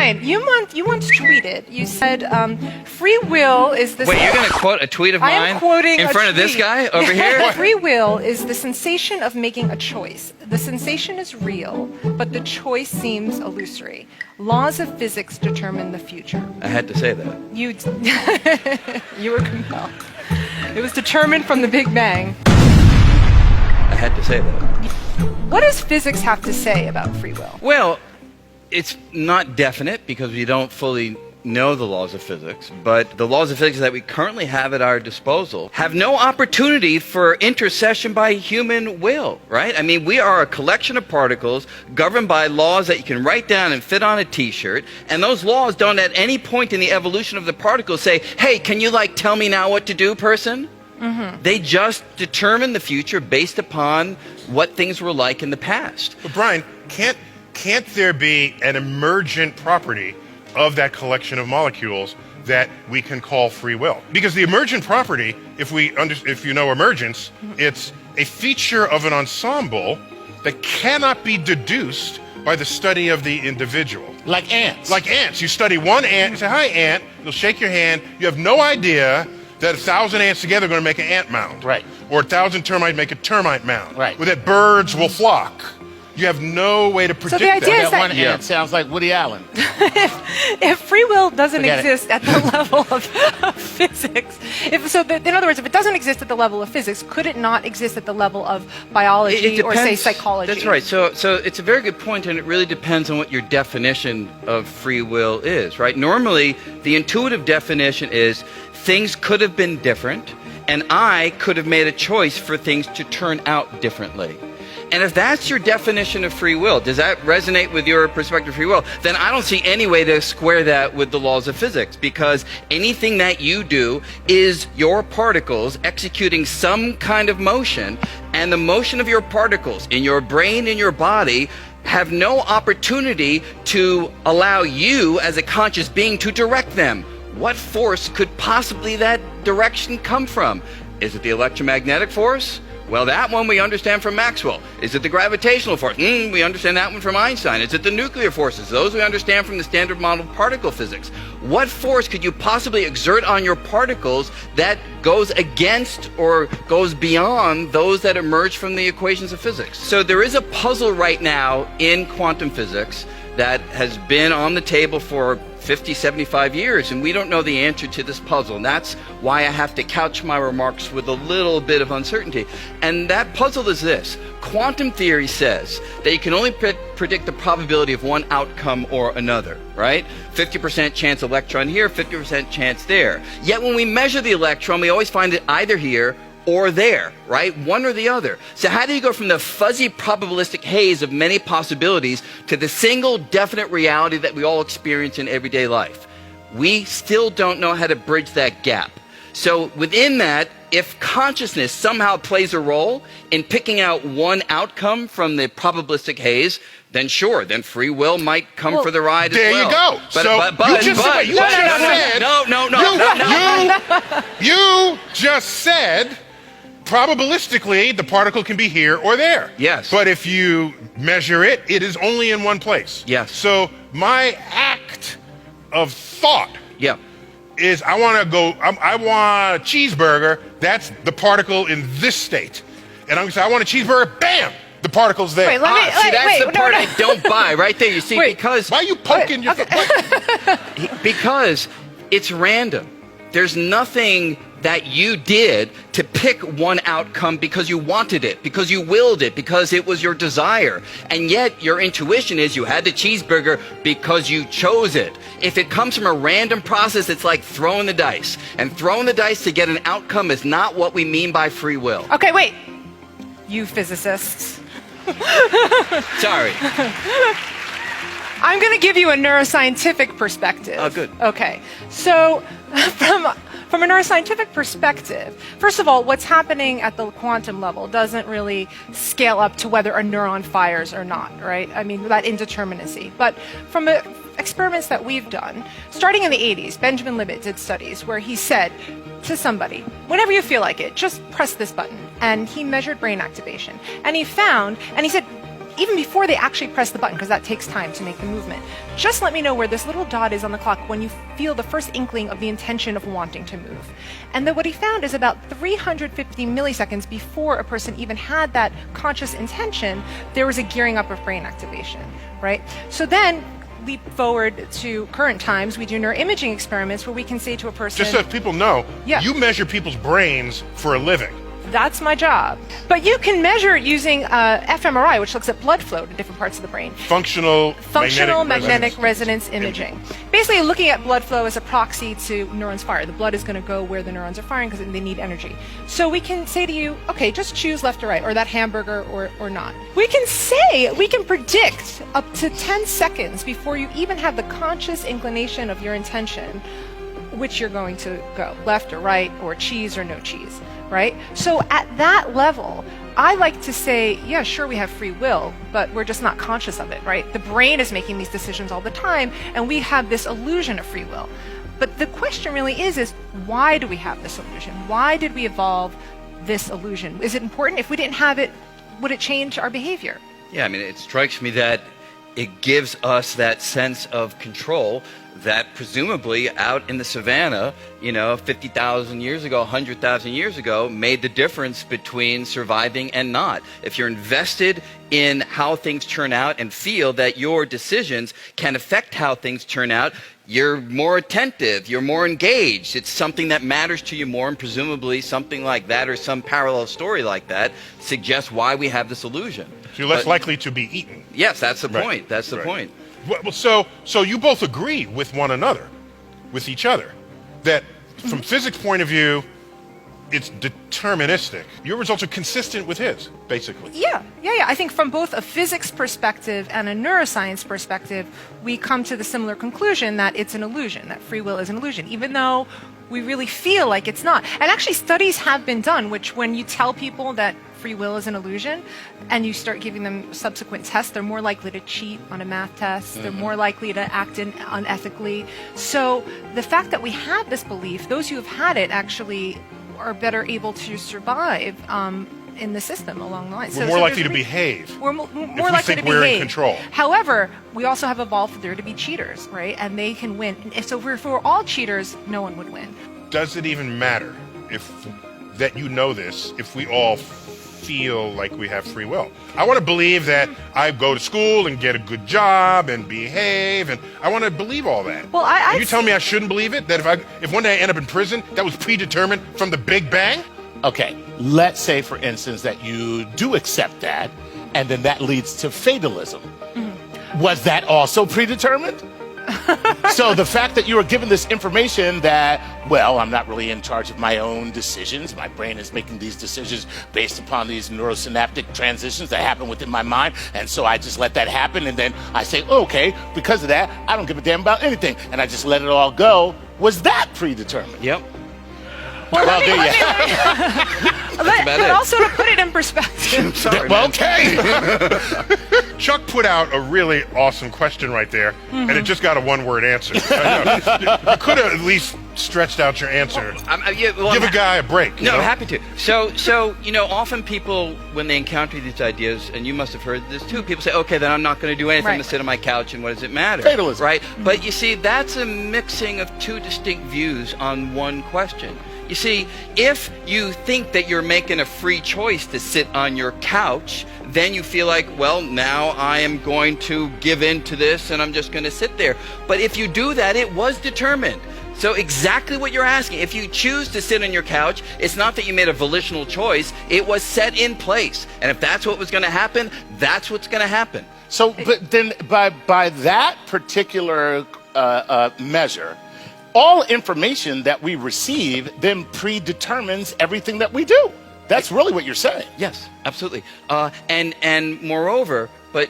Brian, you once tweeted, you said, free will is the... Wait, you're going to quote a tweet of mine I am quoting in front of this guy over here? Free will is the sensation of making a choice. The sensation is real, but the choice seems illusory. Laws of physics determine the future. I had to say that. You were compelled. It was determined from the Big Bang. I had to say that. What does physics have to say about free will? Well, it's not definite because we don't fully know the laws of physics, but the laws of physics that we currently have at our disposal have no opportunity for intercession by human will, right? I mean, we are a collection of particles governed by laws that you can write down and fit on a t-shirt, and those laws don't at any point in the evolution of the particles say, hey, can you tell me now what to do, person? Mm-hmm. They just determine the future based upon what things were like in the past. But Brian, can't there be an emergent property of that collection of molecules that we can call free will? Because the emergent property, if you know emergence, it's a feature of an ensemble that cannot be deduced by the study of the individual. Like ants. Like ants. You study one ant, you say, hi, ant, you'll shake your hand, you have no idea that 1,000 ants together are going to make an ant mound. Right. Or 1,000 termites make a termite mound. Right. Or that birds will flock. You have no way to predict So the idea that. is That one ant sounds like Woody Allen. if free will doesn't Forget it. exist at the level of physics, in other words, if it doesn't exist at the level of physics, could it not exist at the level of biology or, say, psychology? That's right. So it's a very good point, and it really depends on what your definition of free will is, right? Normally, the intuitive definition is things could have been different, and I could have made a choice for things to turn out differently. And if that's your definition of free will, does that resonate with your perspective of free will? Then I don't see any way to square that with the laws of physics, because anything that you do is your particles executing some kind of motion, and the motion of your particles in your brain and your body have no opportunity to allow you as a conscious being to direct them. What force could possibly that direction come from? Is it the electromagnetic force? Well, that one we understand from Maxwell. Is it the gravitational force? We understand that one from Einstein. Is it the nuclear forces? Those we understand from the standard model of particle physics. What force could you possibly exert on your particles that goes against or goes beyond those that emerge from the equations of physics? So there is a puzzle right now in quantum physics that has been on the table for 50, 75 years, and we don't know the answer to this puzzle. And that's why I have to couch my remarks with a little bit of uncertainty. And that puzzle is this. Quantum theory says that you can only predict the probability of one outcome or another, right? 50% chance electron here, 50% chance there. Yet when we measure the electron, we always find it either here or there, right? One or the other. So how do you go from the fuzzy probabilistic haze of many possibilities to the single definite reality that we all experience in everyday life? We still don't know how to bridge that gap. So within that, if consciousness somehow plays a role in picking out one outcome from the probabilistic haze, then sure, then free will might come for the ride as well. There you go. You just said probabilistically, the particle can be here or there. Yes. But if you measure it, it is only in one place. Yes. So my act of thought is I want a cheeseburger, that's the particle in this state. And I'm going to say, I want a cheeseburger, bam, the particle's there. Wait, that's the part I don't buy right there. You see, because... Why are you poking your... Because it's random. There's nothing that you did to pick one outcome because you wanted it, because you willed it, because it was your desire. And yet your intuition is you had the cheeseburger because you chose it. If it comes from a random process, it's like throwing the dice. And throwing the dice to get an outcome is not what we mean by free will. Okay, wait. You physicists. Sorry. I'm going to give you a neuroscientific perspective. Oh, good. Okay. So from a neuroscientific perspective, first of all, what's happening at the quantum level doesn't really scale up to whether a neuron fires or not, right? I mean, that indeterminacy. But from experiments that we've done, starting in the 80s, Benjamin Libet did studies where he said to somebody, whenever you feel like it, just press this button. And he measured brain activation. And he found, and he said, even before they actually press the button, because that takes time to make the movement. Just let me know where this little dot is on the clock when you feel the first inkling of the intention of wanting to move. And then what he found is about 350 milliseconds before a person even had that conscious intention, there was a gearing up of brain activation, right? So then, leap forward to current times, we do neuroimaging experiments where we can say to a person... Just so people know, Yeah. you measure people's brains for a living. That's my job. But you can measure it using fMRI, which looks at blood flow to different parts of the brain. Functional Magnetic resonance imaging. Basically looking at blood flow as a proxy to neurons fire. The blood is going to go where the neurons are firing because they need energy. So we can say to you, okay, just choose left or right, or that hamburger or not. We can predict up to 10 seconds before you even have the conscious inclination of your intention which you're going to go, left or right, or cheese or no cheese, right? So at that level, I like to say, yeah, sure, we have free will, but we're just not conscious of it, right? The brain is making these decisions all the time, and we have this illusion of free will. But the question really is why do we have this illusion? Why did we evolve this illusion? Is it important? If we didn't have it, would it change our behavior? Yeah, I mean, it strikes me that it gives us that sense of control that presumably out in the savannah, 50,000 years ago, 100,000 years ago, made the difference between surviving and not. If you're invested in how things turn out and feel that your decisions can affect how things turn out, you're more attentive, you're more engaged. It's something that matters to you more, and presumably something like that or some parallel story like that suggests why we have this illusion. So you're less likely to be eaten. Yes, that's the Right. point. That's the point. Well, so you both agree with one another, with each other, that from physics' point of view, it's deterministic. Your results are consistent with his, basically. Yeah. I think from both a physics perspective and a neuroscience perspective, we come to the similar conclusion that it's an illusion, that free will is an illusion, even though we really feel like it's not. And actually studies have been done, which when you tell people that free will is an illusion and you start giving them subsequent tests, they're more likely to cheat on a math test, they're more likely to act unethically. So the fact that we have this belief, those who have had it actually are better able to survive in the system along the line. We're more likely to behave. We're more we likely think to we're in behave. control. However, we also have evolved there to be cheaters, right? And they can win. And so if we're all cheaters, no one would win. Does it even matter that you know this, if we all feel like we have free will? I want to believe that I go to school and get a good job and behave, and I want to believe all that. Well, you tell me I shouldn't believe it? That if one day I end up in prison, that was predetermined from the Big Bang? Okay, let's say, for instance, that you do accept that, and then that leads to fatalism. Was that also predetermined? So the fact that you were given this information that, well, I'm not really in charge of my own decisions, my brain is making these decisions based upon these neurosynaptic transitions that happen within my mind, and so I just let that happen, and then I say, okay, because of that, I don't give a damn about anything, and I just let it all go. Was that predetermined? Yep. Well, about but it. also to put it in perspective. Sorry, Well, man. okay. Chuck put out a really awesome question right there, and it just got a one-word answer. I know. You could have at least stretched out your answer. Give a guy a break. No, I'm happy to. So, often people, when they encounter these ideas, and you must have heard this too, people say, okay, then I'm not going to do anything. I'm going to sit on my couch, and what does it matter? Fatalism. Right? But you see, that's a mixing of two distinct views on one question. You see, if you think that you're making a free choice to sit on your couch, then you feel like, well, now I am going to give in to this and I'm just going to sit there. But if you do that, it was determined. So exactly what you're asking. If you choose to sit on your couch, it's not that you made a volitional choice. It was set in place. And if that's what was going to happen, that's what's going to happen. So, but then by that particular measure, all information that we receive then predetermines everything that we do. That's really what you're saying. Yes, absolutely. And moreover, but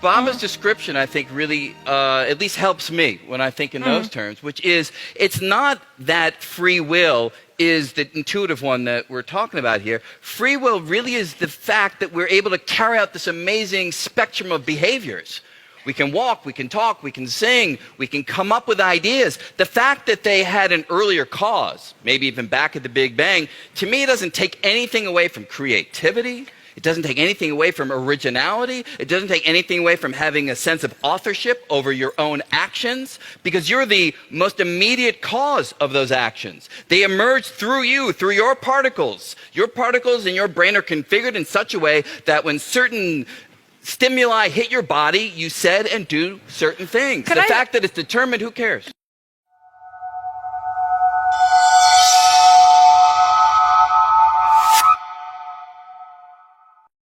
Baba's description, I think, really at least helps me when I think in those terms, which is it's not that free will is the intuitive one that we're talking about here. Free will really is the fact that we're able to carry out this amazing spectrum of behaviors. We can walk, we can talk, we can sing, we can come up with ideas. The fact that they had an earlier cause, maybe even back at the Big Bang, to me doesn't take anything away from creativity. It It doesn't take anything away from originality. It doesn't take anything away from having a sense of authorship over your own actions, because you're the most immediate cause of those actions. They emerge through you, through your particles. Your particles in your brain are configured in such a way that when certain stimuli hit your body, you said and do certain things. The fact that it's determined, who cares?